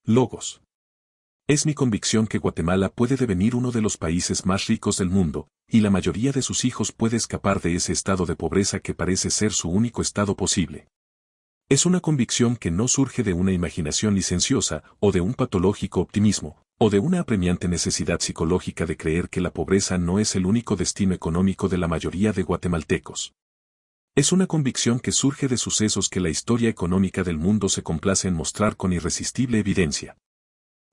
Logos. Es mi convicción que Guatemala puede devenir uno de los países más ricos del mundo, y la mayoría de sus hijos puede escapar de ese estado de pobreza que parece ser su único estado posible. Es una convicción que no surge de una imaginación licenciosa, o de un patológico optimismo, o de una apremiante necesidad psicológica de creer que la pobreza no es el único destino económico de la mayoría de guatemaltecos. Es una convicción que surge de sucesos que la historia económica del mundo se complace en mostrar con irresistible evidencia.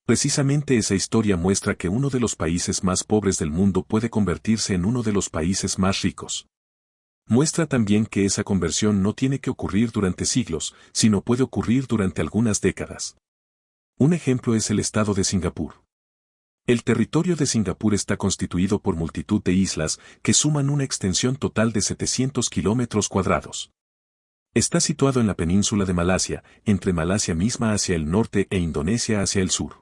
Precisamente esa historia muestra que uno de los países más pobres del mundo puede convertirse en uno de los países más ricos. Muestra también que esa conversión no tiene que ocurrir durante siglos, sino puede ocurrir durante algunas décadas. Un ejemplo es el estado de Singapur. El territorio de Singapur está constituido por multitud de islas que suman una extensión total de 700 kilómetros cuadrados. Está situado en la península de Malasia, entre Malasia misma hacia el norte e Indonesia hacia el sur.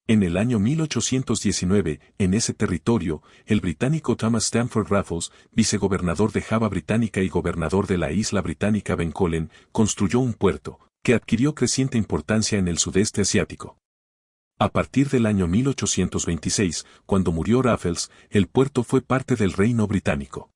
En el año 1819, en ese territorio, el británico Thomas Stamford Raffles, vicegobernador de Java Británica y gobernador de la isla británica Bencoolen, construyó un puerto, que adquirió creciente importancia en el sudeste asiático. A partir del año 1826, cuando murió Raffles, el puerto fue parte del Reino Británico.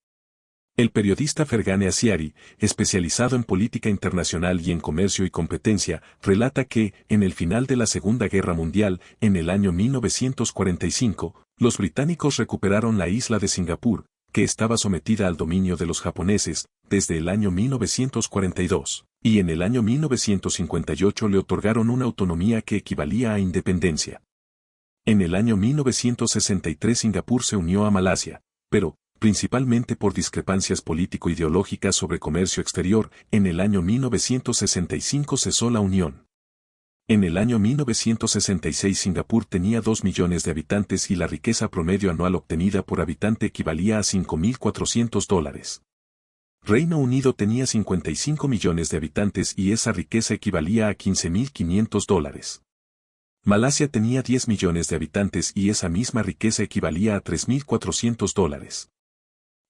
El periodista Fergane Asiari, especializado en política internacional y en comercio y competencia, relata que, en el final de la Segunda Guerra Mundial, en el año 1945, los británicos recuperaron la isla de Singapur, que estaba sometida al dominio de los japoneses, desde el año 1942, y en el año 1958 le otorgaron una autonomía que equivalía a independencia. En el año 1963 Singapur se unió a Malasia, pero, principalmente por discrepancias político-ideológicas sobre comercio exterior, en el año 1965 cesó la unión. En el año 1966 Singapur tenía 2 millones de habitantes y la riqueza promedio anual obtenida por habitante equivalía a $5.400. Reino Unido tenía 55 millones de habitantes y esa riqueza equivalía a $15.500. Malasia tenía 10 millones de habitantes y esa misma riqueza equivalía a $3.400.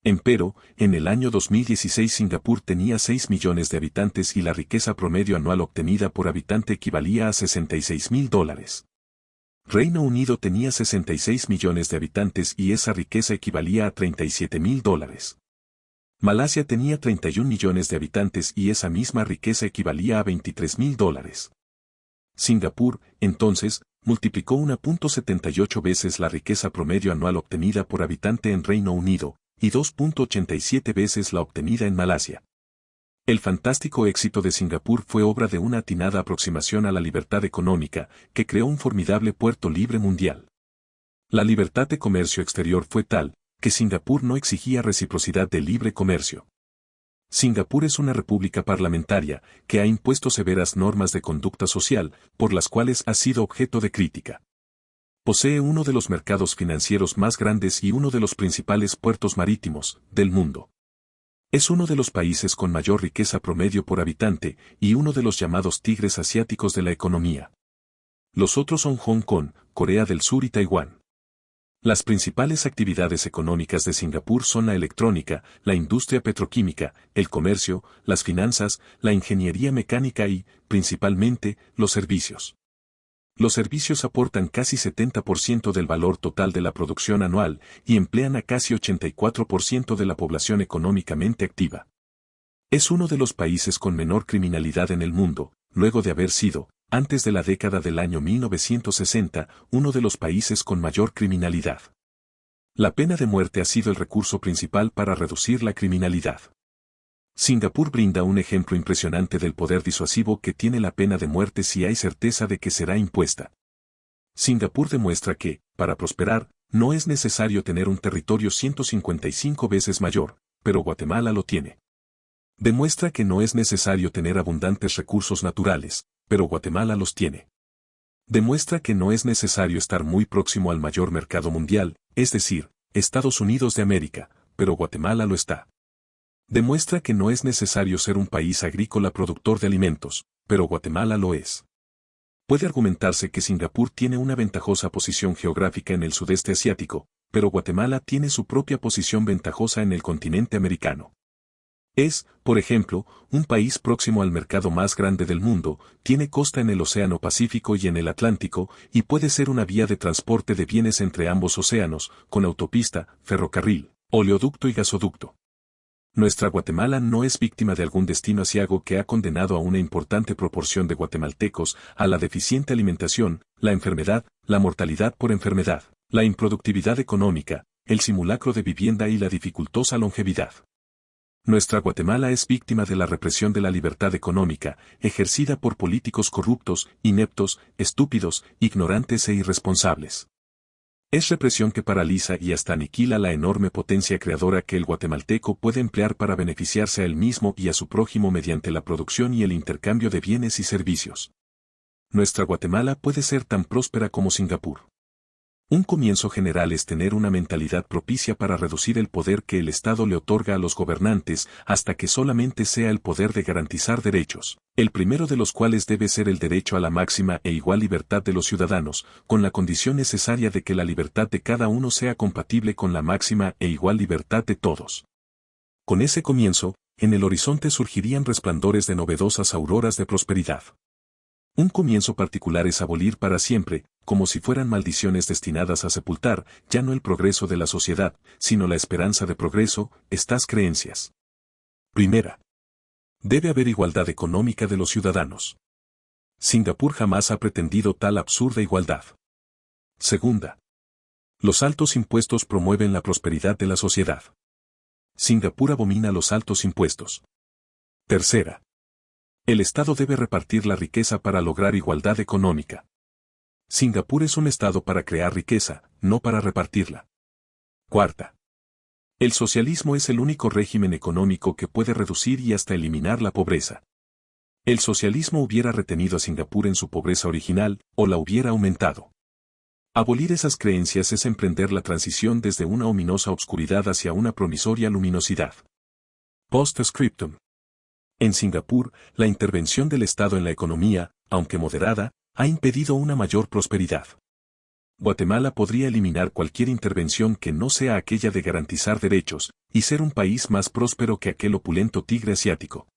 Empero, en el año 2016 Singapur tenía 6 millones de habitantes y la riqueza promedio anual obtenida por habitante equivalía a $66.000. Reino Unido tenía 66 millones de habitantes y esa riqueza equivalía a $37.000. Malasia tenía 31 millones de habitantes y esa misma riqueza equivalía a $23.000. Singapur, entonces, multiplicó 1.78 veces la riqueza promedio anual obtenida por habitante en Reino Unido, y 2.87 veces la obtenida en Malasia. El fantástico éxito de Singapur fue obra de una atinada aproximación a la libertad económica, que creó un formidable puerto libre mundial. La libertad de comercio exterior fue tal, que Singapur no exigía reciprocidad de libre comercio. Singapur es una república parlamentaria, que ha impuesto severas normas de conducta social, por las cuales ha sido objeto de crítica. Posee uno de los mercados financieros más grandes y uno de los principales puertos marítimos del mundo. Es uno de los países con mayor riqueza promedio por habitante y uno de los llamados tigres asiáticos de la economía. Los otros son Hong Kong, Corea del Sur y Taiwán. Las principales actividades económicas de Singapur son la electrónica, la industria petroquímica, el comercio, las finanzas, la ingeniería mecánica y, principalmente, los servicios. Los servicios aportan casi 70% del valor total de la producción anual y emplean a casi 84% de la población económicamente activa. Es uno de los países con menor criminalidad en el mundo, luego de haber sido, antes de la década del año 1960, uno de los países con mayor criminalidad. La pena de muerte ha sido el recurso principal para reducir la criminalidad. Singapur brinda un ejemplo impresionante del poder disuasivo que tiene la pena de muerte si hay certeza de que será impuesta. Singapur demuestra que, para prosperar, no es necesario tener un territorio 155 veces mayor, pero Guatemala lo tiene. Demuestra que no es necesario tener abundantes recursos naturales, pero Guatemala los tiene. Demuestra que no es necesario estar muy próximo al mayor mercado mundial, es decir, Estados Unidos de América, pero Guatemala lo está. Demuestra que no es necesario ser un país agrícola productor de alimentos, pero Guatemala lo es. Puede argumentarse que Singapur tiene una ventajosa posición geográfica en el sudeste asiático, pero Guatemala tiene su propia posición ventajosa en el continente americano. Es, por ejemplo, un país próximo al mercado más grande del mundo, tiene costa en el Océano Pacífico y en el Atlántico, y puede ser una vía de transporte de bienes entre ambos océanos, con autopista, ferrocarril, oleoducto y gasoducto. Nuestra Guatemala no es víctima de algún destino aciago que ha condenado a una importante proporción de guatemaltecos a la deficiente alimentación, la enfermedad, la mortalidad por enfermedad, la improductividad económica, el simulacro de vivienda y la dificultosa longevidad. Nuestra Guatemala es víctima de la represión de la libertad económica, ejercida por políticos corruptos, ineptos, estúpidos, ignorantes e irresponsables. Es represión que paraliza y hasta aniquila la enorme potencia creadora que el guatemalteco puede emplear para beneficiarse a él mismo y a su prójimo mediante la producción y el intercambio de bienes y servicios. Nuestra Guatemala puede ser tan próspera como Singapur. Un comienzo general es tener una mentalidad propicia para reducir el poder que el Estado le otorga a los gobernantes hasta que solamente sea el poder de garantizar derechos, el primero de los cuales debe ser el derecho a la máxima e igual libertad de los ciudadanos, con la condición necesaria de que la libertad de cada uno sea compatible con la máxima e igual libertad de todos. Con ese comienzo, en el horizonte surgirían resplandores de novedosas auroras de prosperidad. Un comienzo particular es abolir para siempre, como si fueran maldiciones destinadas a sepultar, ya no el progreso de la sociedad, sino la esperanza de progreso, estas creencias. Primera. Debe haber igualdad económica de los ciudadanos. Singapur jamás ha pretendido tal absurda igualdad. Segunda. Los altos impuestos promueven la prosperidad de la sociedad. Singapur abomina los altos impuestos. Tercera. El Estado debe repartir la riqueza para lograr igualdad económica. Singapur es un Estado para crear riqueza, no para repartirla. Cuarta. El socialismo es el único régimen económico que puede reducir y hasta eliminar la pobreza. El socialismo hubiera retenido a Singapur en su pobreza original, o la hubiera aumentado. Abolir esas creencias es emprender la transición desde una ominosa obscuridad hacia una promisoria luminosidad. Post-scriptum. En Singapur, la intervención del Estado en la economía, aunque moderada, ha impedido una mayor prosperidad. Guatemala podría eliminar cualquier intervención que no sea aquella de garantizar derechos, y ser un país más próspero que aquel opulento tigre asiático.